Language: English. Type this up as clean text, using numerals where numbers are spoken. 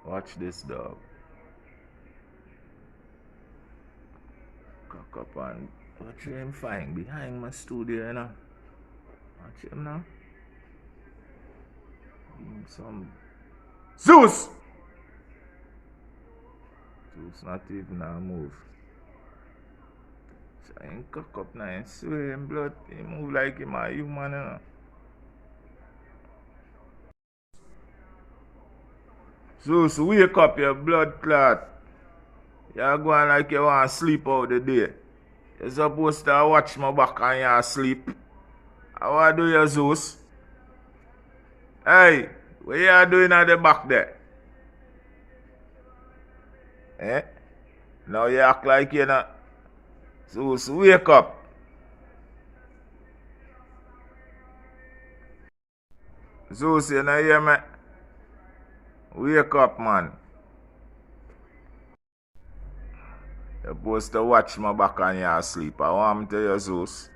Watch this dog. Cock up and watch him find behind my studio, you know. Watch him now. Give him some Zeus! Zeus not even a move. So him cock up now and sway him blood. He move like him a human, you know. Zeus, wake up, your blood clot. You're going like you want to sleep out the day. You're supposed to watch my back and you're asleep. How do you, Zeus? Hey, what you doing at the back there? Eh? Now you act like you're not. Zeus, wake up. Zeus, you know hear me? Wake up, man. You're supposed to watch my back and you're asleep. I want to tell you, Zeus.